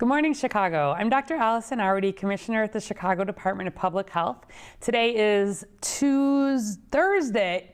Good morning, Chicago. I'm Dr. Allison Arwady, Commissioner at the Chicago Department of Public Health. Today is Thursday.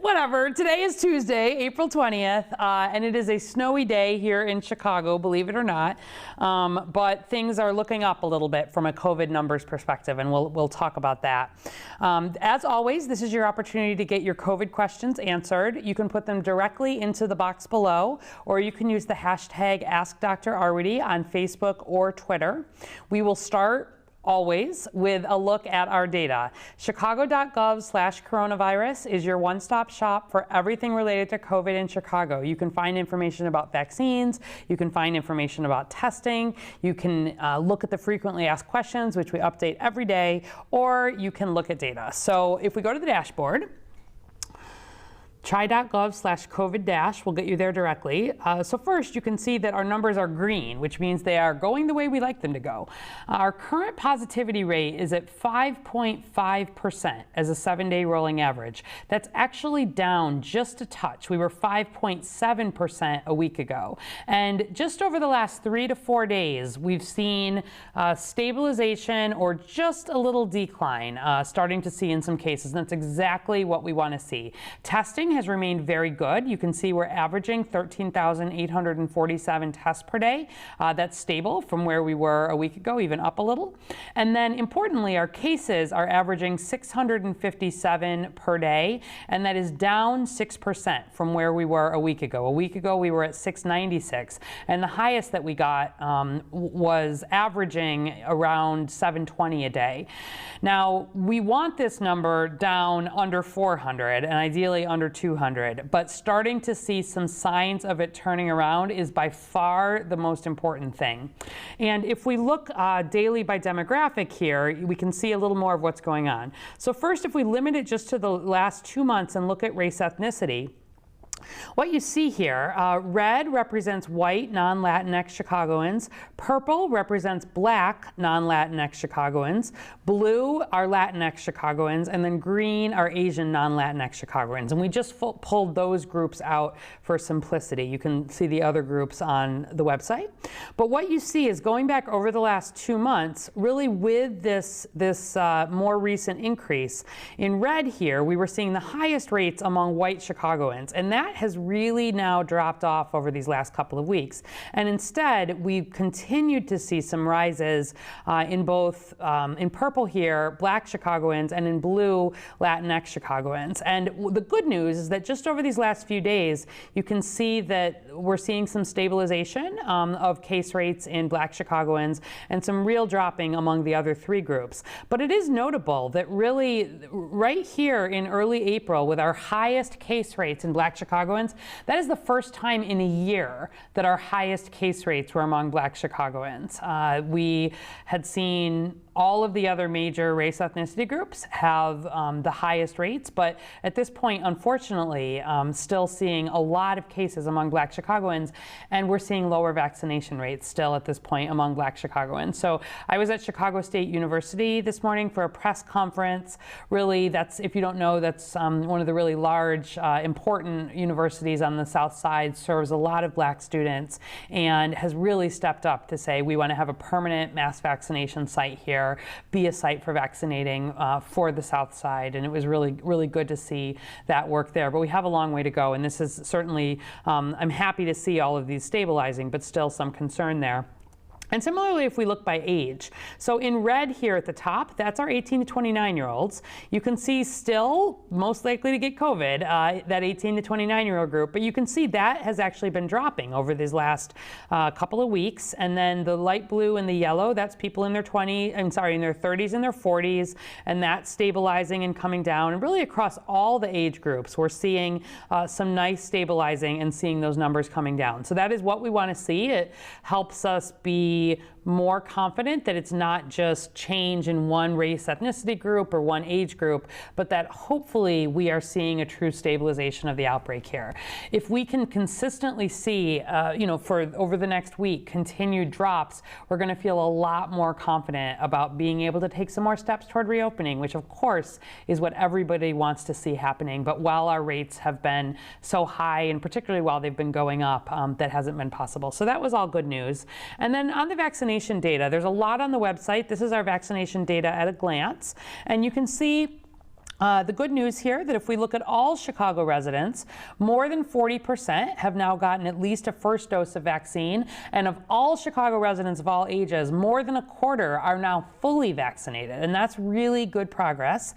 Whatever. Today is Tuesday, April 20th, and it is a snowy day here in Chicago, believe it or not. But things are looking up a little bit from a COVID numbers perspective, and we'll talk about that. As always, this is your opportunity to get your COVID questions answered. You can put them directly into the box below, or you can use the hashtag AskDrArwady on Facebook or Twitter. We will start always with a look at our data. Chicago.gov/coronavirus is your one-stop shop for everything related to COVID in Chicago. You can find information about vaccines, you can find information about testing, you can look at the frequently asked questions, which we update every day, or you can look at data. So if we go to the dashboard, Chi.gov/COVID- will get you there directly. So first, you can see that our numbers are green, which means they are going the way we like them to go. Our current positivity rate is at 5.5% as a 7-day rolling average. That's actually down just a touch. We were 5.7% a week ago. And just over the last 3 to 4 days, we've seen stabilization or just a little decline starting to see in some cases. And that's exactly what we want to see. Testing has remained very good. You can see we're averaging 13,847 tests per day. That's stable from where we were a week ago, even up a little. And then importantly, our cases are averaging 657 per day, and that is down 6% from where we were a week ago. A week ago, we were at 696, and the highest that we got was averaging around 720 a day. Now, we want this number down under 400 and ideally under 200, but starting to see some signs of it turning around is by far the most important thing. And if we look daily by demographic here, we can see a little more of what's going on. So first, if we limit it just to the last 2 months and look at race ethnicity, what you see here, red represents white non-Latinx Chicagoans, purple represents black non-Latinx Chicagoans, blue are Latinx Chicagoans, and then green are Asian non-Latinx Chicagoans. And we just pulled those groups out for simplicity. You can see the other groups on the website. But what you see is going back over the last 2 months, really with this more recent increase, in red here, we were seeing the highest rates among white Chicagoans, and that has really now dropped off over these last couple of weeks. And instead, we've continued to see some rises in both, in purple here, black Chicagoans, and in blue, Latinx Chicagoans. And the good news is that just over these last few days, you can see that we're seeing some stabilization of case rates in black Chicagoans and some real dropping among the other 3 groups. But it is notable that really right here in early April, with our highest case rates in black Chicagoans, that is the first time in a year that our highest case rates were among black Chicagoans. We had seen all of the other major race ethnicity groups have the highest rates, but at this point, unfortunately, still seeing a lot of cases among black Chicagoans, and we're seeing lower vaccination rates still at this point among black Chicagoans. So I was at Chicago State University this morning for a press conference. Really, that's, if you don't know, that's one of the really large, important universities on the South Side, serves a lot of black students, and has really stepped up to say we want to have a permanent mass vaccination site here, be a site for vaccinating for the South Side, and it was really, really good to see that work there. But we have a long way to go, and this is certainly, I'm happy to see all of these stabilizing, but still some concern there. And similarly, if we look by age, so in red here at the top, that's our 18 to 29-year-olds. You can see still most likely to get COVID, that 18 to 29-year-old group, but you can see that has actually been dropping over these last couple of weeks. And then the light blue and the yellow, that's people in their in their 30s and their 40s, and that's stabilizing and coming down. And really across all the age groups, we're seeing some nice stabilizing and seeing those numbers coming down. So that is what we want to see. It helps us be more confident that it's not just change in one race ethnicity group or one age group, but that hopefully we are seeing a true stabilization of the outbreak here. If we can consistently see, for over the next week, continued drops, we're going to feel a lot more confident about being able to take some more steps toward reopening, which of course is what everybody wants to see happening. But while our rates have been so high, and particularly while they've been going up, that hasn't been possible. So that was all good news. And then on the vaccination data, there's a lot on the website. This is our vaccination data at a glance. And you can see the good news here that if we look at all Chicago residents, more than 40% have now gotten at least a first dose of vaccine. And of all Chicago residents of all ages, more than a quarter are now fully vaccinated. And that's really good progress.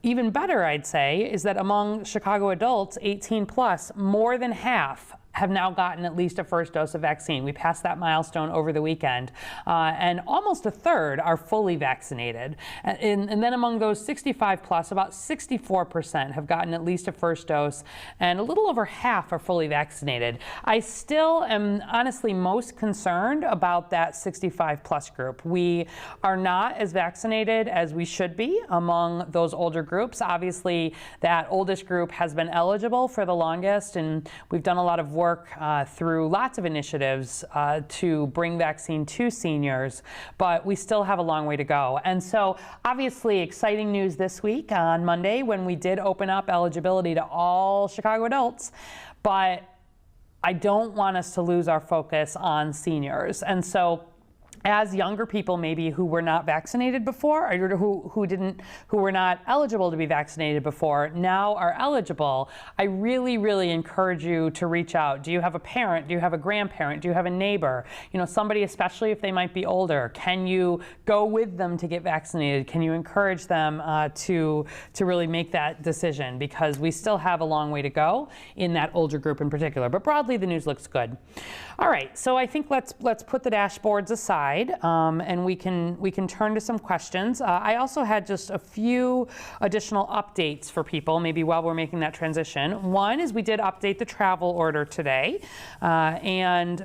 Even better, I'd say, is that among Chicago adults 18 plus, more than half have now gotten at least a first dose of vaccine. We passed that milestone over the weekend, and almost a third are fully vaccinated. And then among those 65 plus, about 64% have gotten at least a first dose, and a little over half are fully vaccinated. I still am honestly most concerned about that 65 plus group. We are not as vaccinated as we should be among those older groups. Obviously, that oldest group has been eligible for the longest, and we've done a lot of work through lots of initiatives to bring vaccine to seniors, but we still have a long way to go. And so obviously exciting news this week on Monday when we did open up eligibility to all Chicago adults, but I don't want us to lose our focus on seniors. And so as younger people maybe who were not vaccinated before, or who were not eligible to be vaccinated before, now are eligible, I really, really encourage you to reach out. Do you have a parent? Do you have a grandparent? Do you have a neighbor? Somebody, especially if they might be older, can you go with them to get vaccinated? Can you encourage them to really make that decision? Because we still have a long way to go in that older group in particular. But broadly, the news looks good. All right, so I think let's put the dashboards aside. And we can turn to some questions. I also had just a few additional updates for people, maybe while we're making that transition. One is we did update the travel order today, and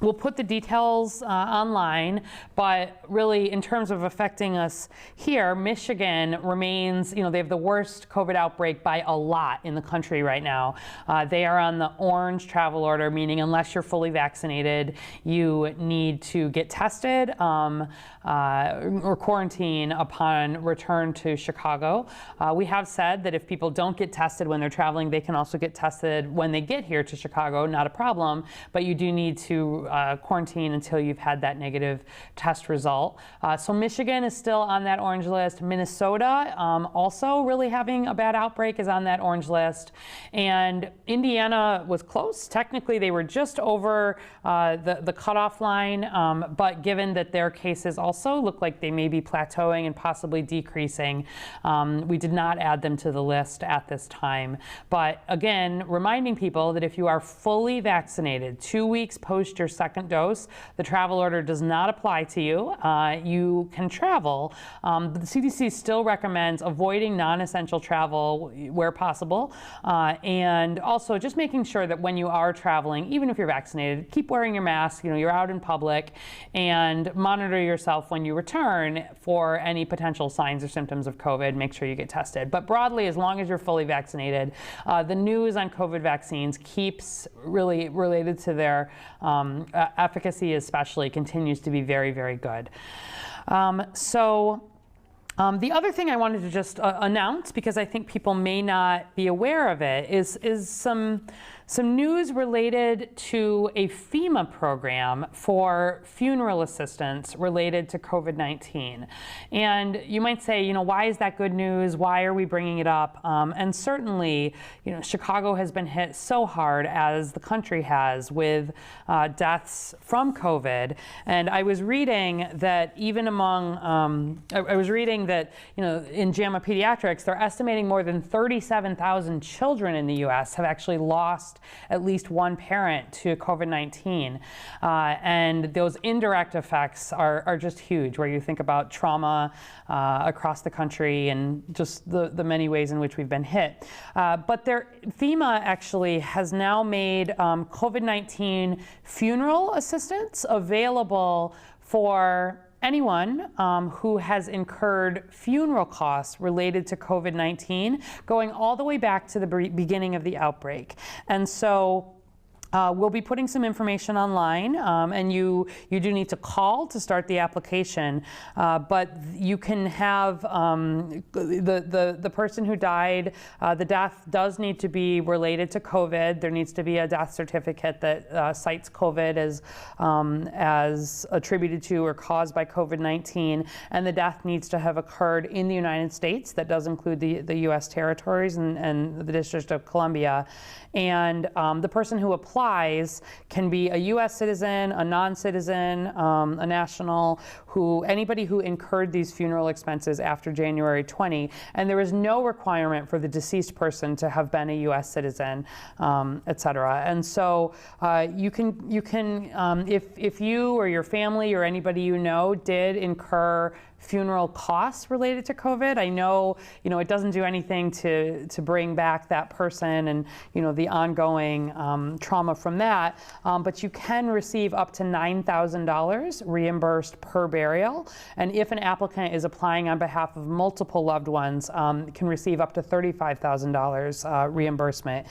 we'll put the details online, but really in terms of affecting us here, Michigan remains, they have the worst COVID outbreak by a lot in the country right now. They are on the orange travel order, meaning unless you're fully vaccinated, you need to get tested or quarantine upon return to Chicago. We have said that if people don't get tested when they're traveling, they can also get tested when they get here to Chicago, not a problem, but you do need to quarantine until you've had that negative test result. So Michigan is still on that orange list. Minnesota also really having a bad outbreak is on that orange list. And Indiana was close. Technically, they were just over the cutoff line, but given that their cases also look like they may be plateauing and possibly decreasing, we did not add them to the list at this time. But again, reminding people that if you are fully vaccinated 2 weeks post your second dose, the travel order does not apply to you. You can travel, but the CDC still recommends avoiding non-essential travel where possible, and also just making sure that when you are traveling, even if you're vaccinated, keep wearing your mask. You're out in public, and monitor yourself when you return for any potential signs or symptoms of COVID. Make sure you get tested. But broadly, as long as you're fully vaccinated, the news on COVID vaccines keeps really related to their efficacy especially continues to be very, very good. The other thing I wanted to just announce, because I think people may not be aware of it, is some news related to a FEMA program for funeral assistance related to COVID-19. And you might say, why is that good news? Why are we bringing it up? And certainly, Chicago has been hit so hard, as the country has, with deaths from COVID. And I was reading that even among, in JAMA Pediatrics, they're estimating more than 37,000 children in the U.S. have actually lost lost at least one parent to COVID-19. And those indirect effects are just huge, where you think about trauma across the country and just the many ways in which we've been hit. But FEMA actually has now made COVID-19 funeral assistance available for anyone who has incurred funeral costs related to COVID-19, going all the way back to the beginning of the outbreak. And so we'll be putting some information online, and you do need to call to start the application, but you can have the person who died, the death does need to be related to COVID. There needs to be a death certificate that cites COVID as attributed to or caused by COVID-19, and the death needs to have occurred in the United States. That does include the U.S. territories and the District of Columbia. And the person who applies can be a U.S. citizen, a non-citizen, a national, anybody who incurred these funeral expenses after January 20. And there is no requirement for the deceased person to have been a U.S. citizen, et cetera. And so you can if you or your family or anybody you know did incur funeral costs related to COVID. I know, it doesn't do anything to bring back that person and, the ongoing trauma from that, but you can receive up to $9,000 reimbursed per burial. And if an applicant is applying on behalf of multiple loved ones, can receive up to $35,000 reimbursement.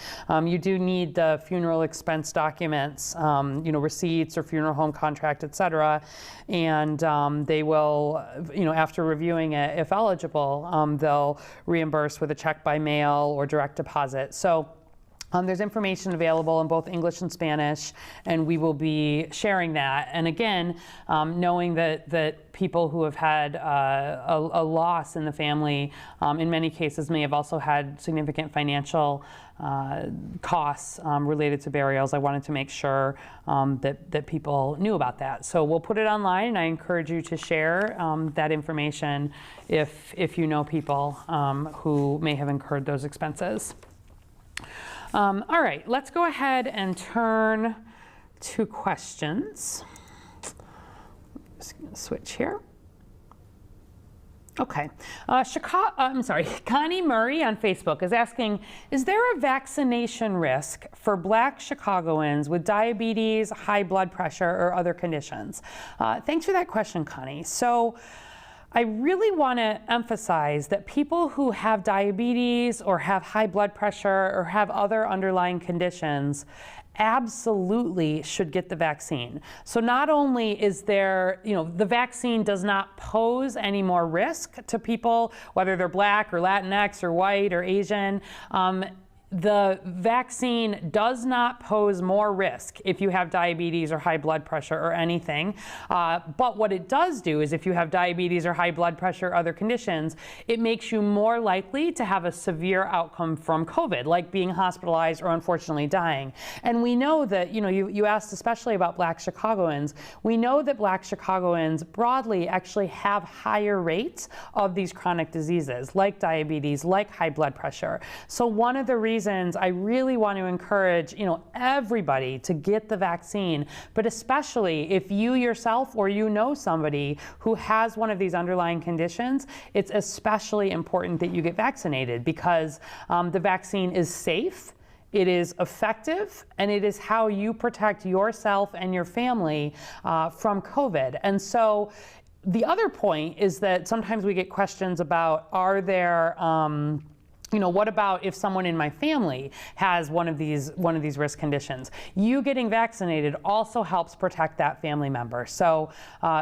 You do need the funeral expense documents, receipts or funeral home contract, et cetera. And they will, after reviewing it, if eligible, they'll reimburse with a check by mail or direct deposit. So there's information available in both English and Spanish, and we will be sharing that. And again, knowing that people who have had a loss in the family, in many cases, may have also had significant financial costs related to burials. I wanted to make sure that people knew about that. So we'll put it online, and I encourage you to share that information if you know people who may have incurred those expenses. All right, let's go ahead and turn to questions. Just gonna switch here. Okay, Connie Murray on Facebook is asking, is there a vaccination risk for Black Chicagoans with diabetes, high blood pressure, or other conditions? Thanks for that question, Connie. So I really want to emphasize that people who have diabetes or have high blood pressure or have other underlying conditions absolutely should get the vaccine. So not only is there, the vaccine does not pose any more risk to people, whether they're Black or Latinx or white or Asian. The vaccine does not pose more risk if you have diabetes or high blood pressure or anything. But what it does do is if you have diabetes or high blood pressure or other conditions, it makes you more likely to have a severe outcome from COVID, like being hospitalized or unfortunately dying. And we know that, you asked especially about Black Chicagoans. We know that Black Chicagoans broadly actually have higher rates of these chronic diseases, like diabetes, like high blood pressure. So one of the reasons I really want to encourage, everybody to get the vaccine, but especially if you yourself or somebody who has one of these underlying conditions, it's especially important that you get vaccinated because the vaccine is safe, it is effective, and it is how you protect yourself and your family from COVID. And so the other point is that sometimes we get questions about, are there what about if someone in my family has one of these risk conditions? You getting vaccinated also helps protect that family member. So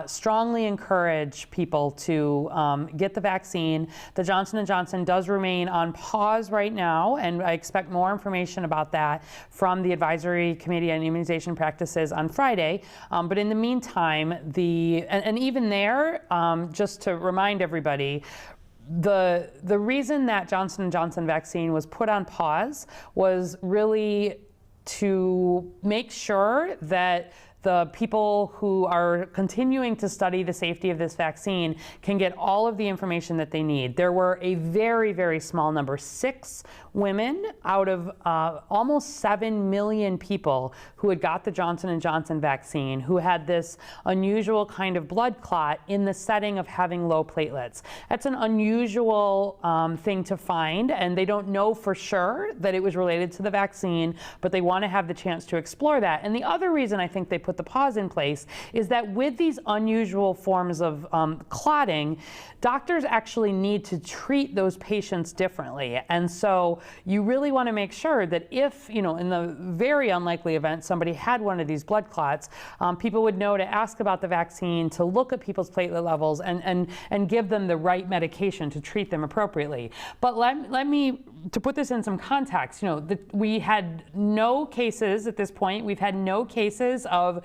strongly encourage people to get the vaccine. The Johnson & Johnson does remain on pause right now, and I expect more information about that from the Advisory Committee on Immunization Practices on Friday. But in the meantime, and even there, just to remind everybody, the reason that Johnson & Johnson vaccine was put on pause was really to make sure that the people who are continuing to study the safety of this vaccine can get all of the information that they need. There were a very, very small number, 6 women out of almost 7 million people who had got the Johnson & Johnson vaccine, who had this unusual kind of blood clot in the setting of having low platelets. That's an unusual thing to find, and they don't know for sure that it was related to the vaccine, but they want to have the chance to explore that. And the other reason I think they put the pause in place is that with these unusual forms of clotting, doctors actually need to treat those patients differently. And so you really want to make sure that if, in the very unlikely event somebody had one of these blood clots, people would know to ask about the vaccine, to look at people's platelet levels, and give them the right medication to treat them appropriately. But let me, to put this in some context, we had no cases at this point. We've had no cases of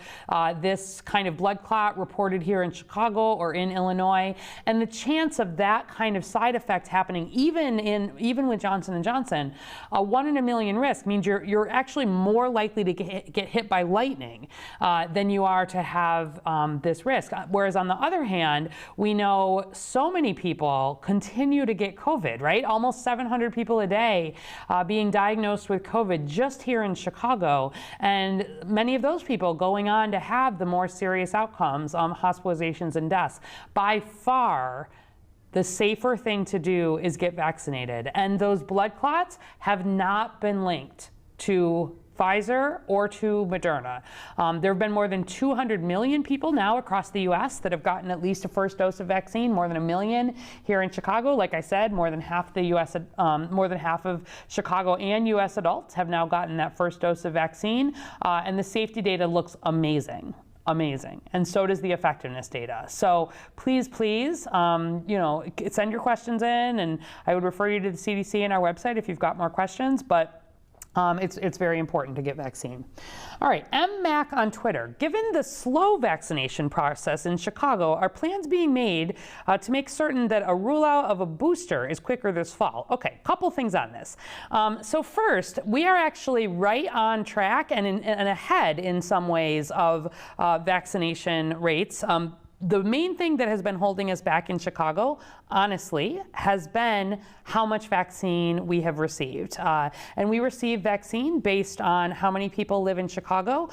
this kind of blood clot reported here in Chicago or in Illinois. And the chance of that kind of side effect happening, even with Johnson & Johnson, a 1 in a million risk means you're actually more likely to get hit by lightning than you are to have this risk. Whereas on the other hand, we know so many people continue to get COVID, right? Almost 700 people a day being diagnosed with COVID just here in Chicago. And many of those people going on to have the more serious outcomes, hospitalizations and deaths. By far, the safer thing to do is get vaccinated. And those blood clots have not been linked to Pfizer or to Moderna. There have been more than 200 million people now across the U.S. that have gotten at least a first dose of vaccine, more than 1 million here in Chicago. Like I said, more than half of Chicago and U.S. adults have now gotten that first dose of vaccine, and the safety data looks amazing. And so does the effectiveness data. So please, send your questions in, and I would refer you to the CDC and our website if you've got more questions, but it's very important to get vaccine. All right, MMac on Twitter. Given the slow vaccination process in Chicago, are plans being made to make certain that a rollout of a booster is quicker this fall? Okay, couple things on this. So first, we are actually right on track and ahead in some ways of vaccination rates. The main thing that has been holding us back in Chicago, honestly, has been how much vaccine we have received. And we receive vaccine based on how many people live in Chicago.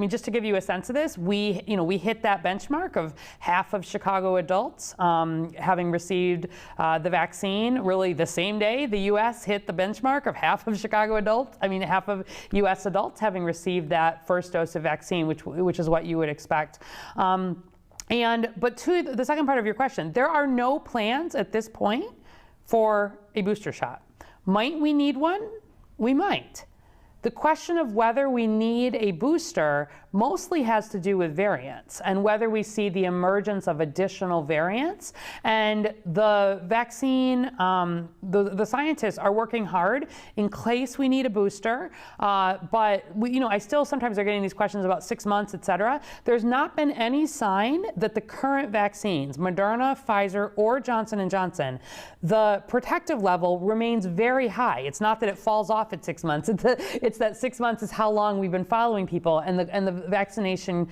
Just to give you a sense of this, we hit that benchmark of half of Chicago adults having received the vaccine. Really, the same day, the U.S. hit the benchmark of half of half of U.S. adults having received that first dose of vaccine, which is what you would expect. But to the second part of your question, there are no plans at this point for a booster shot. Might we need one? We might. The question of whether we need a booster mostly has to do with variants and whether we see the emergence of additional variants. And the vaccine, the scientists are working hard in case we need a booster. But I still sometimes are getting these questions about 6 months, et cetera. There's not been any sign that the current vaccines, Moderna, Pfizer, or Johnson & Johnson, the protective level remains very high. It's not that it falls off at 6 months. It's that 6 months is how long we've been following people, and the vaccination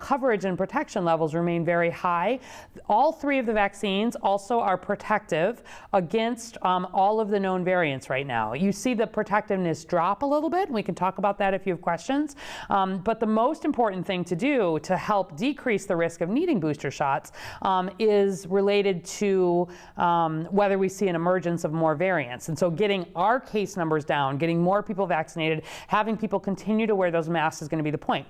coverage and protection levels remain very high. All 3 of the vaccines also are protective against all of the known variants right now. You see the protectiveness drop a little bit, and we can talk about that if you have questions. But the most important thing to do to help decrease the risk of needing booster shots is related to whether we see an emergence of more variants. And so getting our case numbers down, getting more people vaccinated, having people continue to wear those masks is going to be the point.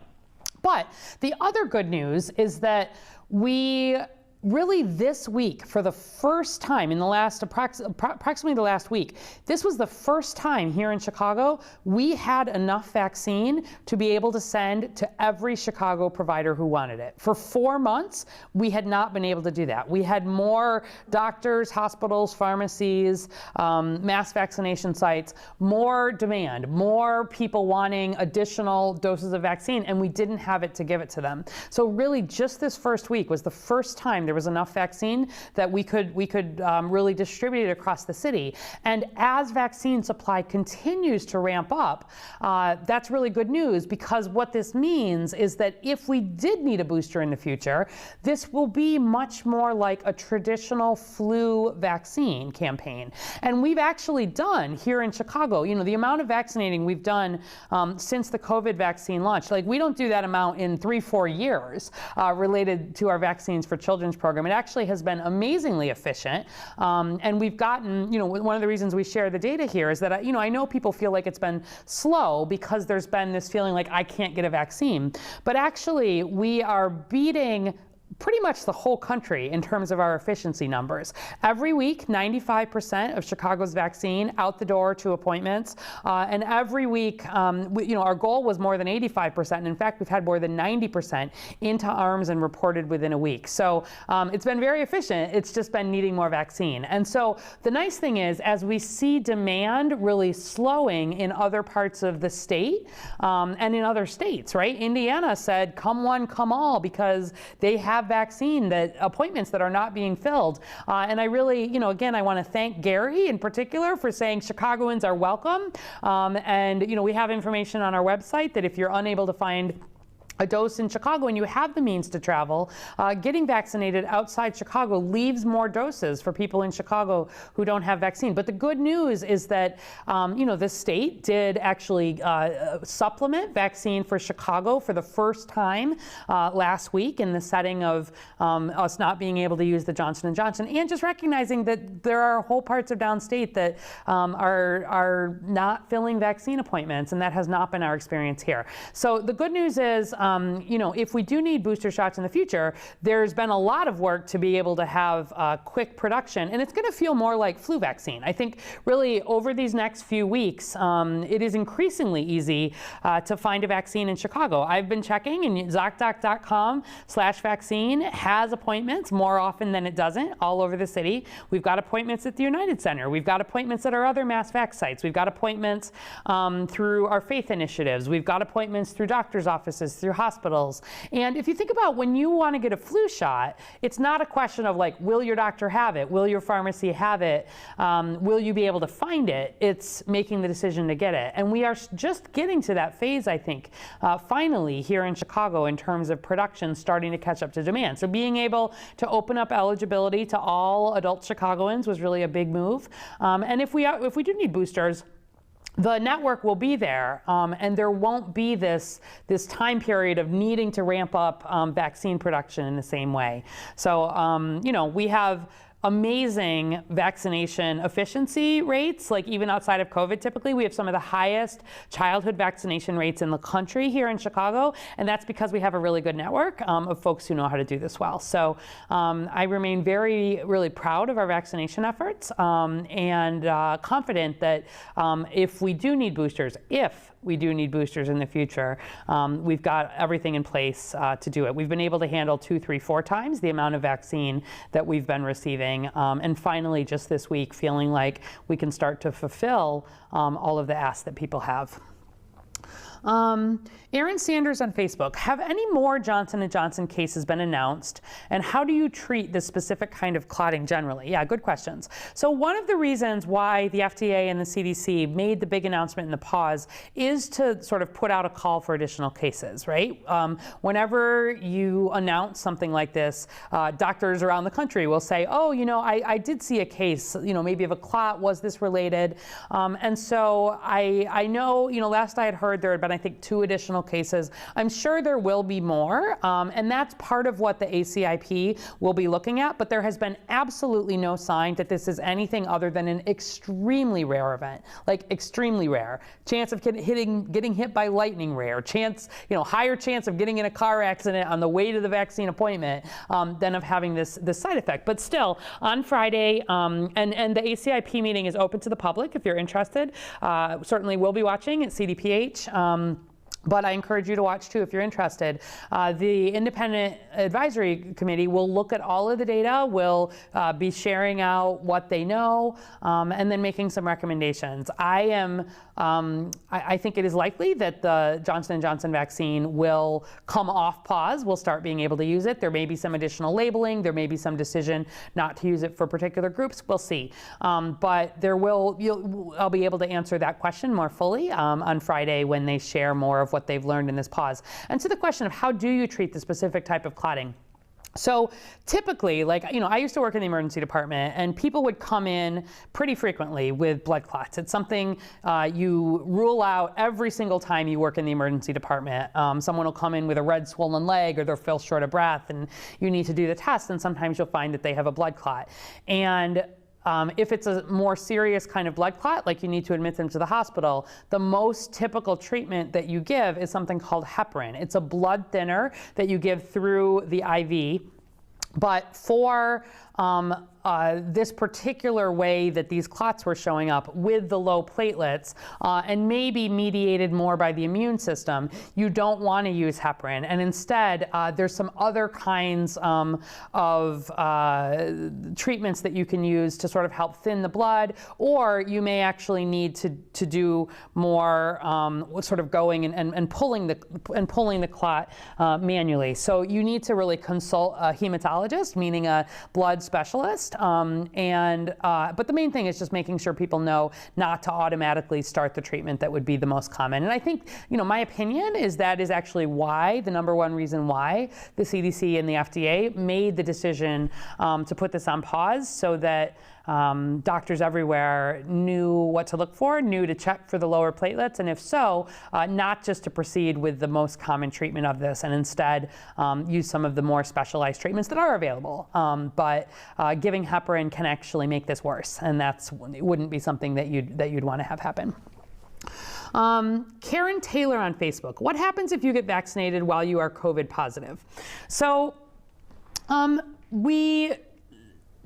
But the other good news is that we really this week, for the first time in the last approximately the last week, this was the first time here in Chicago we had enough vaccine to be able to send to every Chicago provider who wanted it. For 4 months, we had not been able to do that. We had more doctors, hospitals, pharmacies, mass vaccination sites, more demand, more people wanting additional doses of vaccine, and we didn't have it to give it to them. So really, just this first week was the first time There was enough vaccine that we could really distribute it across the city. And as vaccine supply continues to ramp up, that's really good news, because what this means is that if we did need a booster in the future, this will be much more like a traditional flu vaccine campaign. And we've actually done here in Chicago, the amount of vaccinating we've done since the COVID vaccine launched, like we don't do that amount in 3-4 years related to our Vaccines for Children's program. It actually has been amazingly efficient. And we've gotten, one of the reasons we share the data here is that, I know people feel like it's been slow because there's been this feeling like I can't get a vaccine. But actually, we are beating pretty much the whole country in terms of our efficiency numbers. Every week, 95% of Chicago's vaccine out the door to appointments. And every week, our goal was more than 85%. And in fact, we've had more than 90% into arms and reported within a week. So it's been very efficient. It's just been needing more vaccine. And so the nice thing is, as we see demand really slowing in other parts of the state and in other states, right? Indiana said, come one, come all, because they have vaccine appointments that are not being filled. And I really, again, I want to thank Gary in particular for saying Chicagoans are welcome. And, we have information on our website that if you're unable to find a dose in Chicago and you have the means to travel, getting vaccinated outside Chicago leaves more doses for people in Chicago who don't have vaccine. But the good news is that, the state did actually supplement vaccine for Chicago for the first time last week in the setting of us not being able to use the Johnson & Johnson, and just recognizing that there are whole parts of downstate that are not filling vaccine appointments, and that has not been our experience here. So the good news is, if we do need booster shots in the future, there's been a lot of work to be able to have quick production, and it's going to feel more like flu vaccine. I think really over these next few weeks, it is increasingly easy to find a vaccine in Chicago. I've been checking, and ZocDoc.com/vaccine has appointments more often than it doesn't all over the city. We've got appointments at the United Center. We've got appointments at our other mass vac sites. We've got appointments through our faith initiatives. We've got appointments through doctors' offices, through hospitals. And if you think about when you want to get a flu shot, it's not a question of like, will your doctor have it? Will your pharmacy have it? Will you be able to find it? It's making the decision to get it. And we are just getting to that phase, I think, finally here in Chicago in terms of production starting to catch up to demand. So being able to open up eligibility to all adult Chicagoans was really a big move. And if we do need boosters, the network will be there, and there won't be this time period of needing to ramp up vaccine production in the same way. So, we have amazing vaccination efficiency rates, like even outside of COVID. Typically, we have some of the highest childhood vaccination rates in the country here in Chicago, and that's because we have a really good network of folks who know how to do this well. So I remain really proud of our vaccination efforts, and confident that if we do need boosters, in the future, we've got everything in place to do it. We've been able to handle 2, 3, 4 times the amount of vaccine that we've been receiving. And finally, just this week, feeling like we can start to fulfill all of the asks that people have. Aaron Sanders on Facebook, have any more Johnson & Johnson cases been announced? And how do you treat this specific kind of clotting generally? Yeah, good questions. So one of the reasons why the FDA and the CDC made the big announcement in the pause is to sort of put out a call for additional cases, right? Whenever you announce something like this, doctors around the country will say, oh, I did see a case, maybe of a clot, was this related? And so I know, last I had heard there had been, I think, 2 additional cases. I'm sure there will be more, and that's part of what the ACIP will be looking at, but there has been absolutely no sign that this is anything other than an extremely rare event, like extremely rare. Chance of getting hit by lightning rare, higher chance of getting in a car accident on the way to the vaccine appointment than of having this side effect. But still, on Friday, and the ACIP meeting is open to the public if you're interested. Certainly we'll be watching at CDPH. But I encourage you to watch too if you're interested. The Independent Advisory Committee will look at all of the data, will be sharing out what they know, and then making some recommendations. I think it is likely that the Johnson & Johnson vaccine will come off pause. We'll start being able to use it. There may be some additional labeling. There may be some decision not to use it for particular groups. We'll see. But I'll be able to answer that question more fully on Friday when they share more of what they've learned in this pause. And to the question of how do you treat the specific type of clotting? So typically, I used to work in the emergency department, and people would come in pretty frequently with blood clots. It's something you rule out every single time you work in the emergency department. Someone will come in with a red swollen leg, or they'll feel short of breath, and you need to do the test, and sometimes you'll find that they have a blood clot. And if it's a more serious kind of blood clot, like you need to admit them to the hospital, the most typical treatment that you give is something called heparin. It's a blood thinner that you give through the IV. But for this particular way that these clots were showing up with the low platelets and maybe mediated more by the immune system, you don't want to use heparin. And instead, there's some other kinds of treatments that you can use to sort of help thin the blood, or you may actually need to do more sort of going and pulling the clot manually. So you need to really consult a hematologist, meaning a blood specialist. But the main thing is just making sure people know not to automatically start the treatment that would be the most common. And I think, my opinion is that is actually why, the number one reason why the CDC and the FDA made the decision to put this on pause, so that doctors everywhere knew what to look for, knew to check for the lower platelets, and if so, not just to proceed with the most common treatment of this, and instead use some of the more specialized treatments that are available. But giving heparin can actually make this worse, and it wouldn't be something that you'd want to have happen. Karen Taylor on Facebook: what happens if you get vaccinated while you are COVID positive? So we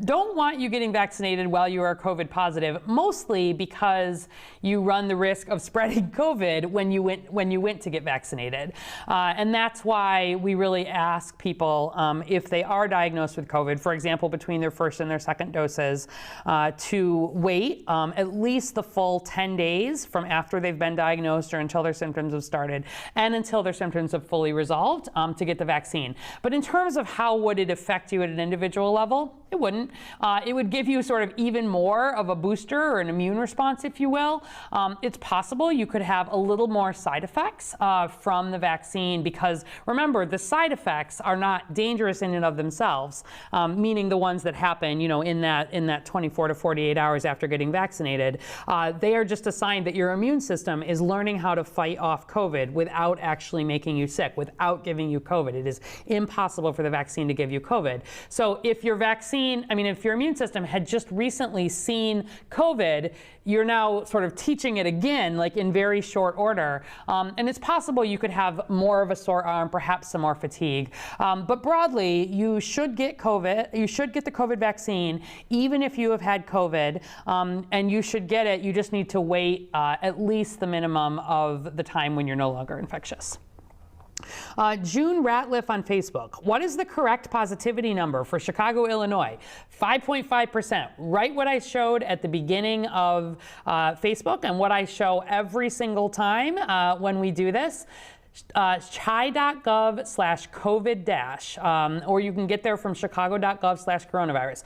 don't want you getting vaccinated while you are COVID positive, mostly because you run the risk of spreading COVID when you went to get vaccinated. And that's why we really ask people, if they are diagnosed with COVID, for example, between their first and their second doses, to wait at least the full 10 days from after they've been diagnosed or until their symptoms have started, and until their symptoms have fully resolved, to get the vaccine. But in terms of how would it affect you at an individual level, it wouldn't. It would give you sort of even more of a booster or an immune response, if you will. It's possible you could have a little more side effects from the vaccine, because remember, the side effects are not dangerous in and of themselves, meaning the ones that happen, in that 24 to 48 hours after getting vaccinated. They are just a sign that your immune system is learning how to fight off COVID without actually making you sick, without giving you COVID. It is impossible for the vaccine to give you COVID. So if your immune system had just recently seen COVID, you're now sort of teaching it again, like in very short order. And it's possible you could have more of a sore arm, perhaps some more fatigue. But broadly, you should get COVID. You should get the COVID vaccine, even if you have had COVID. And you should get it. You just need to wait at least the minimum of the time when you're no longer infectious. June Ratliff on Facebook: what is the correct positivity number for Chicago, Illinois? 5.5%, right what I showed at the beginning of Facebook, and what I show every single time when we do this. chi.gov/COVID-, or you can get there from chicago.gov/coronavirus.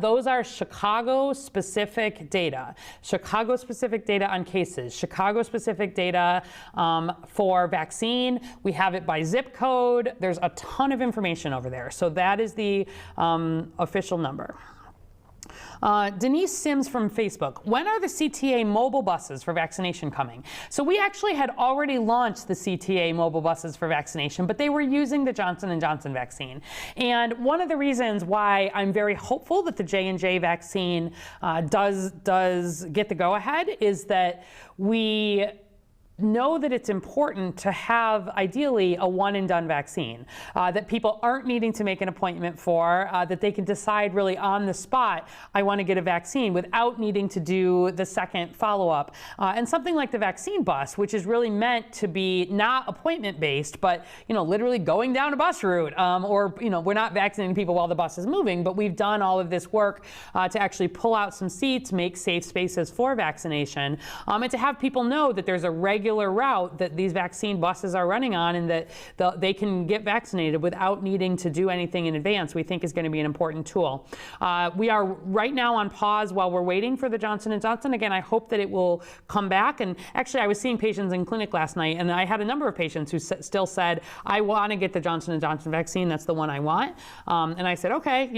Those are Chicago-specific data. Chicago-specific data on cases. Chicago-specific data for vaccine. We have it by zip code. There's a ton of information over there. So that is the official number. Denise Sims from Facebook: when are the CTA mobile buses for vaccination coming? So we actually had already launched the CTA mobile buses for vaccination, but they were using the Johnson & Johnson vaccine. And one of the reasons why I'm very hopeful that the J&J vaccine does get the go-ahead is that we know that it's important to have ideally a one and done vaccine that people aren't needing to make an appointment for, that they can decide really on the spot, I want to get a vaccine without needing to do the second follow-up. And something like the vaccine bus, which is really meant to be not appointment based, but literally going down a bus route, or we're not vaccinating people while the bus is moving, but we've done all of this work to actually pull out some seats, make safe spaces for vaccination, and to have people know that there's a regular route that these vaccine buses are running on, and that they can get vaccinated without needing to do anything in advance, we think is going to be an important tool. We are right now on pause while we're waiting for the Johnson & Johnson. Again, I hope that it will come back. And actually, I was seeing patients in clinic last night, and I had a number of patients who still said, I want to get the Johnson & Johnson vaccine. That's the one I want. And I said, okay,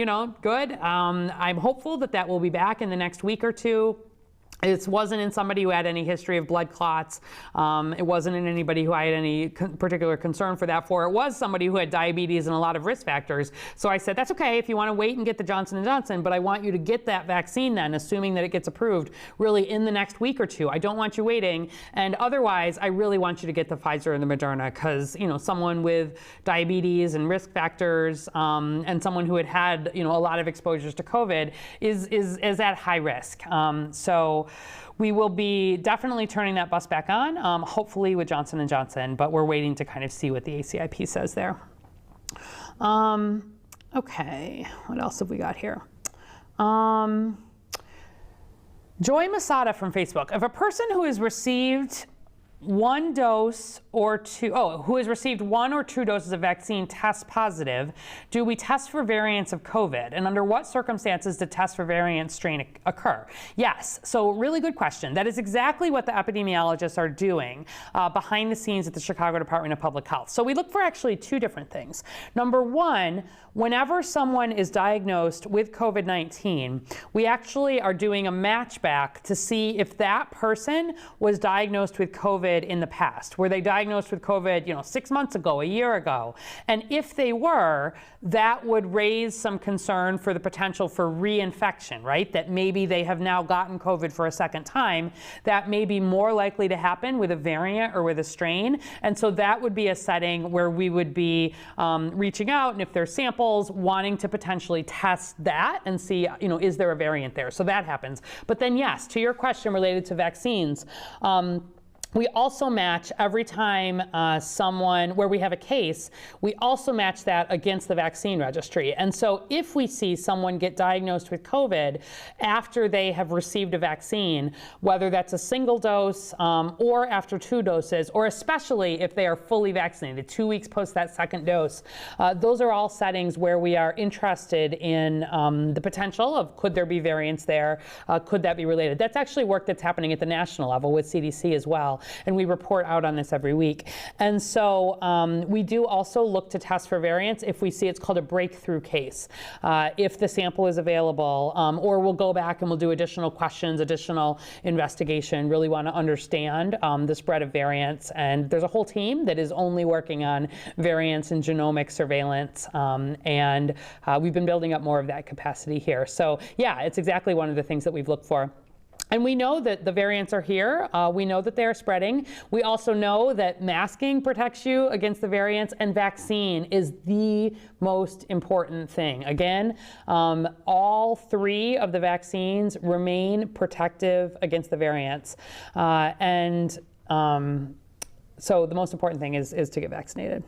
good. I'm hopeful that will be back in the next week or two. It wasn't in somebody who had any history of blood clots. It wasn't in anybody who I had any particular concern for that for. It was somebody who had diabetes and a lot of risk factors. So I said, that's okay if you want to wait and get the Johnson & Johnson, but I want you to get that vaccine then, assuming that it gets approved really in the next week or two. I don't want you waiting. And otherwise, I really want you to get the Pfizer and the Moderna, because someone with diabetes and risk factors and someone who had a lot of exposures to COVID is at high risk. So we will be definitely turning that bus back on, hopefully with Johnson & Johnson, but we're waiting to kind of see what the ACIP says there. Okay, what else have we got here? Joy Masada from Facebook. If a person who has received one dose or two, who has received one or two doses of vaccine tests positive, do we test for variants of COVID? And under what circumstances do tests for variant strain occur? Yes, so really good question. That is exactly what the epidemiologists are doing behind the scenes at the Chicago Department of Public Health. So we look for actually two different things. Number one, whenever someone is diagnosed with COVID-19, we actually are doing a match back to see if that person was diagnosed with COVID in the past. Were they diagnosed with COVID, 6 months ago, a year ago? And if they were, that would raise some concern for the potential for reinfection, right? That maybe they have now gotten COVID for a second time. That may be more likely to happen with a variant or with a strain. And so that would be a setting where we would be reaching out, and if there's samples, wanting to potentially test that and see, is there a variant there? So that happens. But then yes, to your question related to vaccines, we also match every time someone, where we have a case, we also match that against the vaccine registry. And so if we see someone get diagnosed with COVID after they have received a vaccine, whether that's a single dose or after two doses, or especially if they are fully vaccinated, 2 weeks post that second dose, those are all settings where we are interested in the potential of, could there be variants there? Could that be related? That's actually work that's happening at the national level with CDC as well. And we report out on this every week. And so we do also look to test for variants if we see, it's called a breakthrough case, if the sample is available, or we'll go back and we'll do additional questions, additional investigation, really want to understand the spread of variants. And there's a whole team that is only working on variants and genomic surveillance. And we've been building up more of that capacity here. So yeah, it's exactly one of the things that we've looked for. And we know that the variants are here. We know that they are spreading. We also know that masking protects you against the variants, and vaccine is the most important thing. Again, all three of the vaccines remain protective against the variants. So the most important thing is to get vaccinated.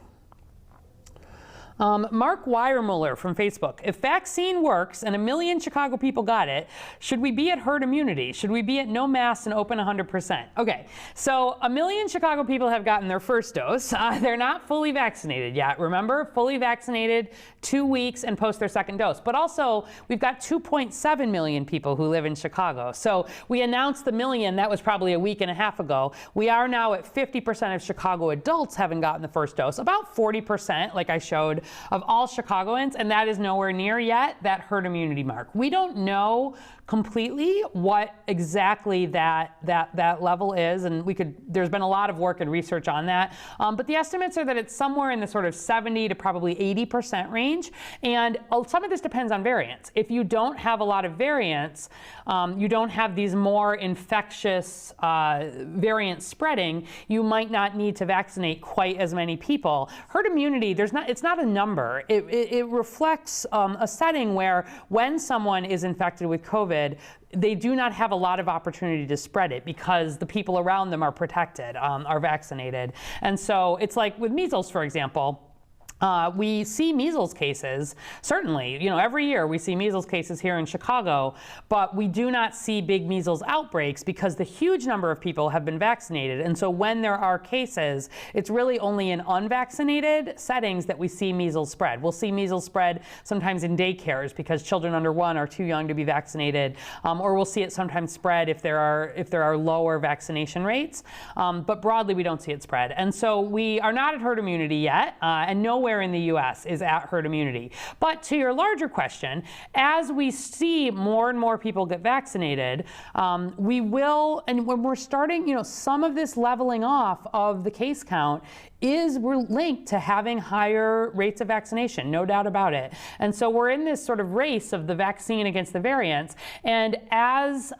Mark Weiermuller from Facebook. If vaccine works and 1 million Chicago people got it, should we be at herd immunity? Should we be at no masks and open 100%? Okay, so 1 million Chicago people have gotten their first dose. They're not fully vaccinated yet. Remember, fully vaccinated 2 weeks and post their second dose. But also, we've got 2.7 million people who live in Chicago. So we announced the million, that was probably a week and a half ago. We are now at 50% of Chicago adults haven't gotten the first dose, about 40%, like I showed of all Chicagoans, and that is nowhere near yet that herd immunity mark. We don't know completely what exactly that level is, and there's been a lot of work and research on that, but the estimates are that it's somewhere in the sort of 70 to probably 80% range, and some of this depends on variants. If you don't have a lot of variants, you don't have these more infectious variants spreading, you might not need to vaccinate quite as many people. Herd immunity, it's not a number. It reflects a setting where when someone is infected with COVID, they do not have a lot of opportunity to spread it because the people around them are protected, are vaccinated. And so it's like with measles, for example. We see measles cases, certainly, every year we see measles cases here in Chicago, but we do not see big measles outbreaks because the huge number of people have been vaccinated. And so when there are cases, it's really only in unvaccinated settings that we see measles spread. We'll see measles spread sometimes in daycares because children under 1 are too young to be vaccinated, or we'll see it sometimes spread if there are lower vaccination rates. But broadly, we don't see it spread. And so we are not at herd immunity yet, and nowhere in the US is at herd immunity. But to your larger question, as we see more and more people get vaccinated, we will, and when we're starting, some of this leveling off of the case count we're linked to having higher rates of vaccination, no doubt about it. And so we're in this sort of race of the vaccine against the variants. And as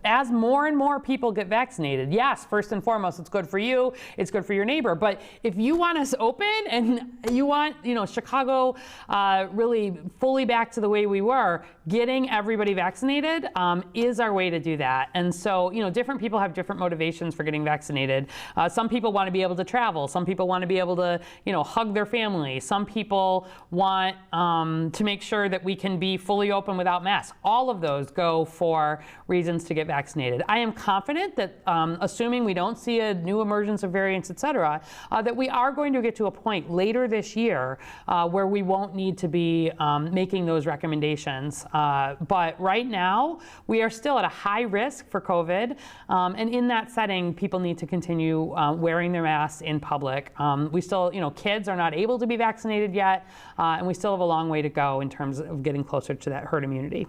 as more and more people get vaccinated, yes, first and foremost, it's good for you, it's good for your neighbor. But if you want us open and you want, Chicago really fully back to the way we were, getting everybody vaccinated is our way to do that. And so, different people have different motivations for getting vaccinated. Some people want to be able to travel. Some people want to be able to, hug their family. Some people want to make sure that we can be fully open without masks. All of those go for reasons to get vaccinated. I am confident that, assuming we don't see a new emergence of variants, et cetera, that we are going to get to a point later this year where we won't need to be making those recommendations. But right now, we are still at a high risk for COVID. And in that setting, people need to continue wearing their masks in public. We still, kids are not able to be vaccinated yet, and we still have a long way to go in terms of getting closer to that herd immunity.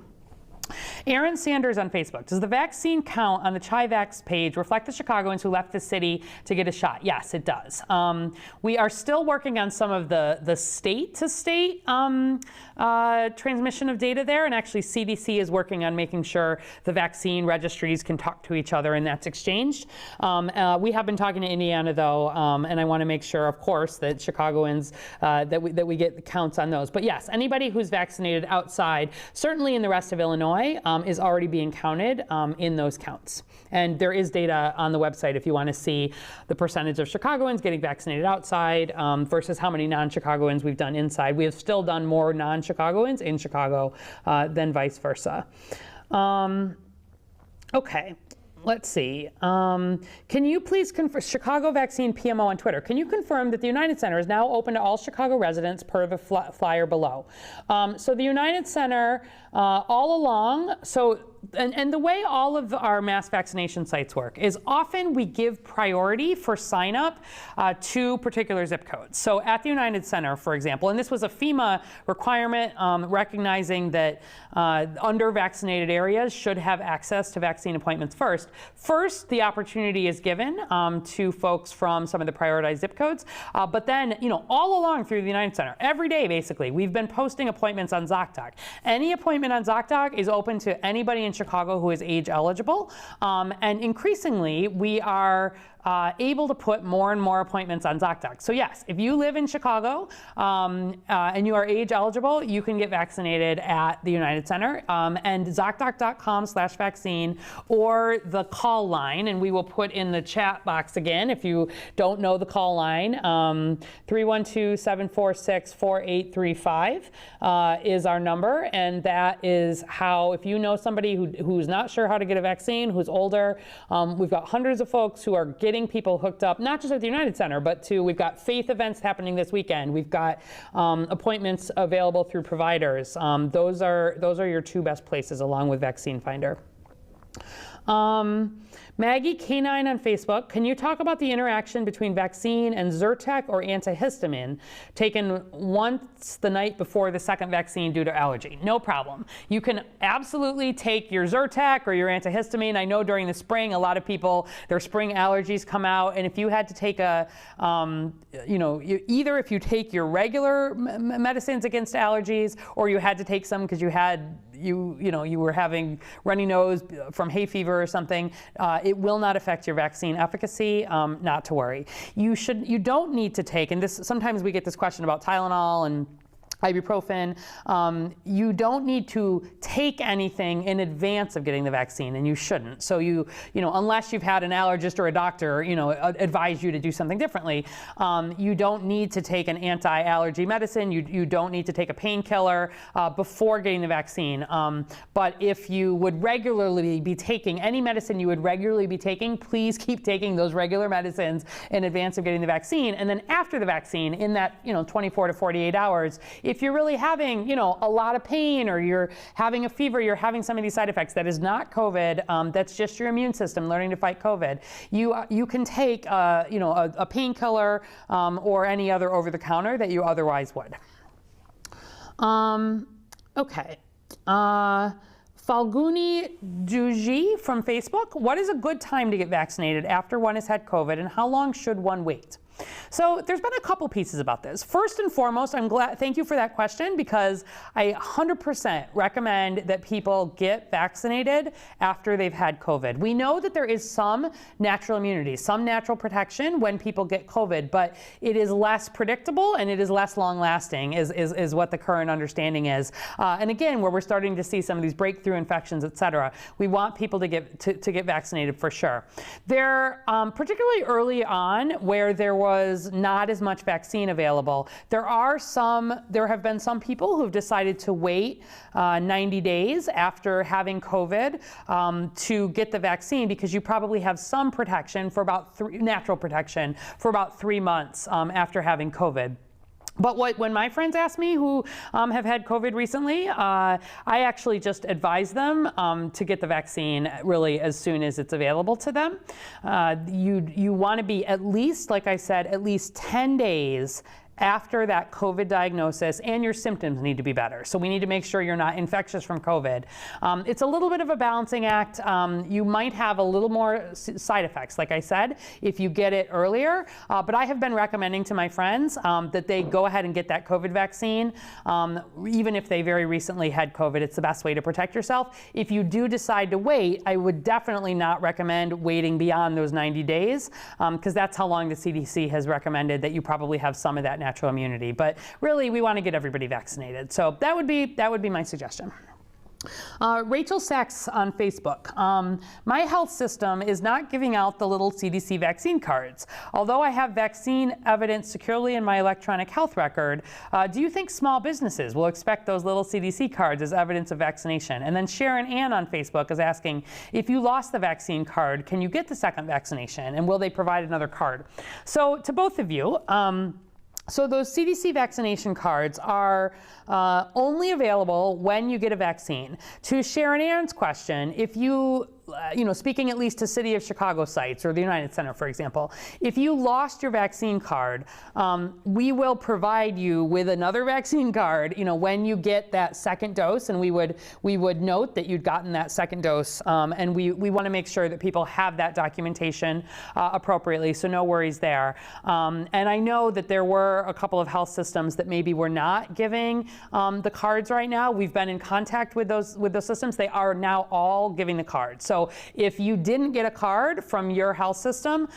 Aaron Sanders on Facebook. Does the vaccine count on the ChiVax page reflect the Chicagoans who left the city to get a shot? Yes, it does. We are still working on some of the state-to-state transmission of data there, and actually CDC is working on making sure the vaccine registries can talk to each other and that's exchanged. We have been talking to Indiana, though, and I want to make sure, of course, that Chicagoans, that we get counts on those. But yes, anybody who's vaccinated outside, certainly in the rest of Illinois, is already being counted in those counts. And there is data on the website if you want to see the percentage of Chicagoans getting vaccinated outside versus how many non-Chicagoans we've done inside. We have still done more non-Chicagoans in Chicago than vice versa. Okay. Let's see. Can you please confirm, Chicago Vaccine PMO on Twitter, can you confirm that the United Center is now open to all Chicago residents per the flyer below? So the United Center all along, and the way all of our mass vaccination sites work is often we give priority for sign up to particular zip codes. So at the United Center, for example, and this was a FEMA requirement recognizing that under-vaccinated areas should have access to vaccine appointments first. First, the opportunity is given to folks from some of the prioritized zip codes, but then, all along through the United Center, every day basically, we've been posting appointments on ZocDoc. Any appointment on ZocDoc is open to anybody in Chicago who is age eligible, and increasingly we are able to put more and more appointments on ZocDoc. So yes, if you live in Chicago and you are age eligible, you can get vaccinated at the United Center, and ZocDoc.com/vaccine or the call line, and we will put in the chat box again if you don't know the call line, 312-746-4835 is our number, and that is how, if you know somebody who's not sure how to get a vaccine, who's older, we've got hundreds of folks who are getting people hooked up, not just at the United Center, but we've got faith events happening this weekend. We've got appointments available through providers. Those are your two best places along with Vaccine Finder. Maggie K9 on Facebook, can you talk about the interaction between vaccine and Zyrtec or antihistamine taken once the night before the second vaccine due to allergy? No problem. You can absolutely take your Zyrtec or your antihistamine. I know during the spring, a lot of people, their spring allergies come out, and if you had to take a, either if you take your regular medicines against allergies, or you had to take some because you were having runny nose from hay fever or something, it will not affect your vaccine efficacy, not to worry. You don't need to take, and this, sometimes we get this question about Tylenol and ibuprofen. You don't need to take anything in advance of getting the vaccine, and you shouldn't. So unless you've had an allergist or a doctor, advise you to do something differently, you don't need to take an anti-allergy medicine. You don't need to take a painkiller before getting the vaccine. But if you would regularly be taking any medicine you would regularly be taking, please keep taking those regular medicines in advance of getting the vaccine. And then after the vaccine, in that 24 to 48 hours, if you're really having, a lot of pain, or you're having a fever, you're having some of these side effects, that is not COVID. That's just your immune system learning to fight COVID. You can take, a painkiller or any other over-the-counter that you otherwise would. Okay. Falguni Duji from Facebook, what is a good time to get vaccinated after one has had COVID, and how long should one wait? So there's been a couple pieces about this. First and foremost, thank you for that question, because I 100% recommend that people get vaccinated after they've had COVID. We know that there is some natural immunity, some natural protection when people get COVID, but it is less predictable and it is less long lasting is what the current understanding is. And again, where we're starting to see some of these breakthrough infections, et cetera, we want people to get vaccinated for sure. There, particularly early on, where there was not as much vaccine available, there have been some people who've decided to wait 90 days after having COVID to get the vaccine, because you probably have some protection for about natural protection for about 3 months after having COVID. But when my friends ask me who have had COVID recently, I actually just advise them to get the vaccine really as soon as it's available to them. You want to be at least, like I said, at least 10 days after that COVID diagnosis, and your symptoms need to be better. So we need to make sure you're not infectious from COVID. It's a little bit of a balancing act. You might have a little more side effects, like I said, if you get it earlier. But I have been recommending to my friends that they go ahead and get that COVID vaccine, even if they very recently had COVID. It's the best way to protect yourself. If you do decide to wait, I would definitely not recommend waiting beyond those 90 days, because that's how long the CDC has recommended that you probably have some of that natural immunity. But really, we want to get everybody vaccinated. So that would be my suggestion. Rachel Sachs on Facebook. My health system is not giving out the little CDC vaccine cards. Although I have vaccine evidence securely in my electronic health record, do you think small businesses will expect those little CDC cards as evidence of vaccination? And then Sharon Ann on Facebook is asking, if you lost the vaccine card, can you get the second vaccination? And will they provide another card? So to both of you, so those CDC vaccination cards are only available when you get a vaccine. To Sharon Ann's question, if you speaking at least to City of Chicago sites or the United Center, for example, if you lost your vaccine card, we will provide you with another vaccine card, when you get that second dose, and we would note that you'd gotten that second dose, and we want to make sure that people have that documentation appropriately, so no worries there. And I know that there were a couple of health systems that maybe were not giving the cards right now. We've been in contact with those systems. They are now all giving the cards. So if you didn't get a card from your health system,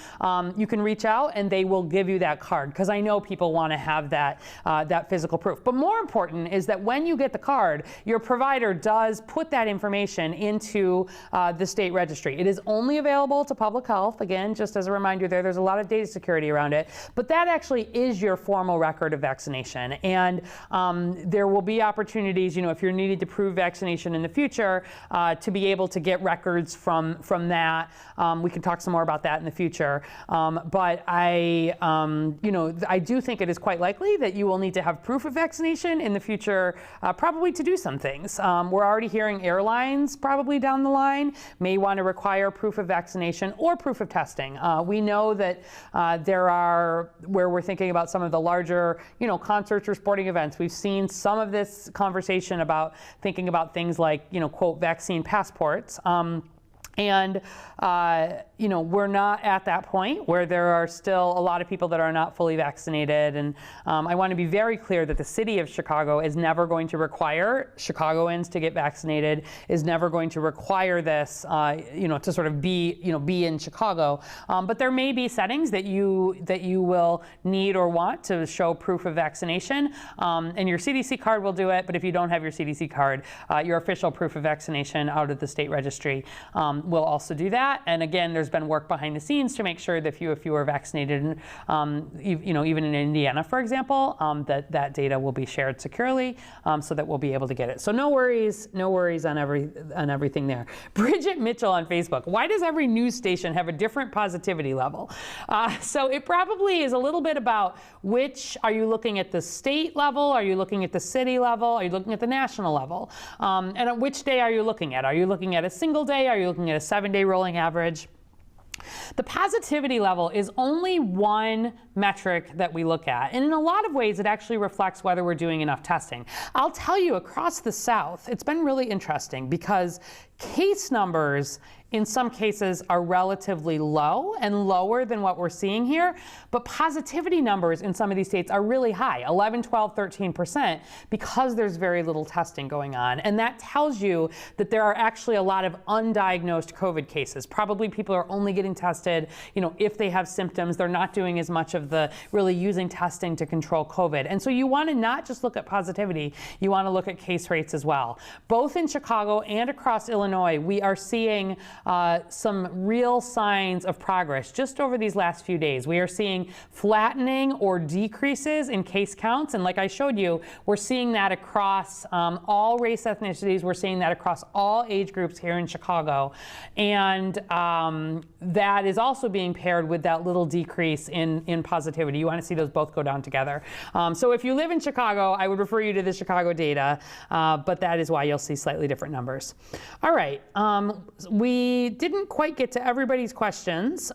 you can reach out and they will give you that card, because I know people want to have that physical proof. But more important is that when you get the card, your provider does put that information into the state registry. It is only available to public health. Again, just as a reminder, there's a lot of data security around it, but that actually is your formal record of vaccination. And there will be opportunities, if you're needed to prove vaccination in the future, to be able to get records inference from that. We can talk some more about that in the future. But I do think it is quite likely that you will need to have proof of vaccination in the future, probably to do some things. We're already hearing airlines probably down the line may want to require proof of vaccination or proof of testing. We know that there are, where we're thinking about some of the larger, concerts or sporting events, we've seen some of this conversation about thinking about things like, quote, vaccine passports. We're not at that point where there are still a lot of people that are not fully vaccinated. And I want to be very clear that the city of Chicago is never going to require Chicagoans to get vaccinated, is never going to require this, to sort of be in Chicago. But there may be settings that you will need or want to show proof of vaccination. And your CDC card will do it. But if you don't have your CDC card, your official proof of vaccination out of the state registry will also do that. And again, there's been work behind the scenes to make sure that if you are vaccinated, even in Indiana, for example, that data will be shared securely, so that we'll be able to get it. So no worries on everything there. Bridget Mitchell on Facebook: why does every news station have a different positivity level? So it probably is a little bit about which, are you looking at the state level? Are you looking at the city level? Are you looking at the national level? And at which day are you looking at? Are you looking at a single day? Are you looking at a 7-day rolling average? The positivity level is only one metric that we look at. And in a lot of ways, it actually reflects whether we're doing enough testing. I'll tell you, across the South, it's been really interesting because case numbers in some cases are relatively low and lower than what we're seeing here, but positivity numbers in some of these states are really high, 11, 12, 13%, because there's very little testing going on. And that tells you that there are actually a lot of undiagnosed COVID cases. Probably people are only getting tested, if they have symptoms. They're not doing as much of the really using testing to control COVID. And so you want to not just look at positivity, you want to look at case rates as well. Both in Chicago and across Illinois, we are seeing some real signs of progress just over these last few days. We are seeing flattening or decreases in case counts. And like I showed you, we're seeing that across all race ethnicities. We're seeing that across all age groups here in Chicago. And that is also being paired with that little decrease in positivity. You want to see those both go down together. So if you live in Chicago, I would refer you to the Chicago data, but that is why you'll see slightly different numbers. All right, we didn't quite get to everybody's questions.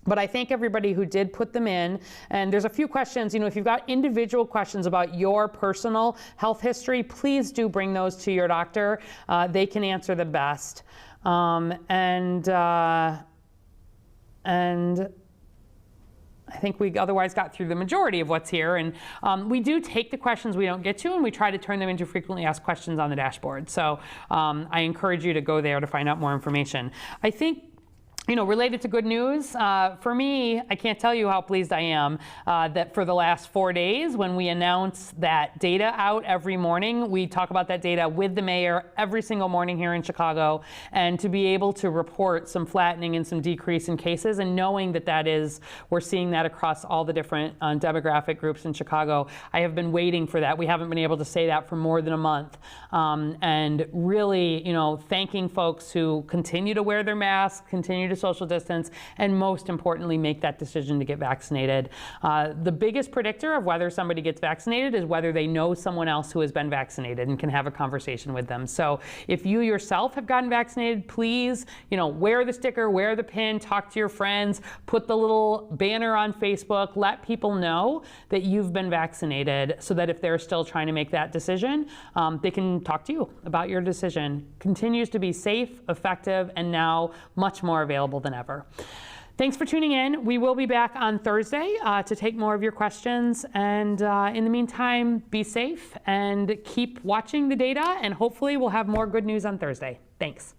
But I thank everybody who did put them in. And there's a few questions, if you've got individual questions about your personal health history, please do bring those to your doctor. They can answer the best. And I think we otherwise got through the majority of what's here. And we do take the questions we don't get to, and we try to turn them into frequently asked questions on the dashboard. So I encourage you to go there to find out more information. I think, related to good news, for me, I can't tell you how pleased I am that for the last 4 days, when we announce that data out every morning, we talk about that data with the mayor every single morning here in Chicago, and to be able to report some flattening and some decrease in cases, and knowing that we're seeing that across all the different demographic groups in Chicago. I have been waiting for that. We haven't been able to say that for more than a month. And really, thanking folks who continue to wear their masks, continue to social distance, and most importantly, make that decision to get vaccinated. The biggest predictor of whether somebody gets vaccinated is whether they know someone else who has been vaccinated and can have a conversation with them. So if you yourself have gotten vaccinated, please, wear the sticker, wear the pin, talk to your friends, put the little banner on Facebook, let people know that you've been vaccinated, so that if they're still trying to make that decision, they can talk to you about your decision. Continues to be safe, effective, and now much more available than ever. Thanks for tuning in. We will be back on Thursday to take more of your questions. And in the meantime, be safe and keep watching the data, and hopefully we'll have more good news on Thursday. Thanks.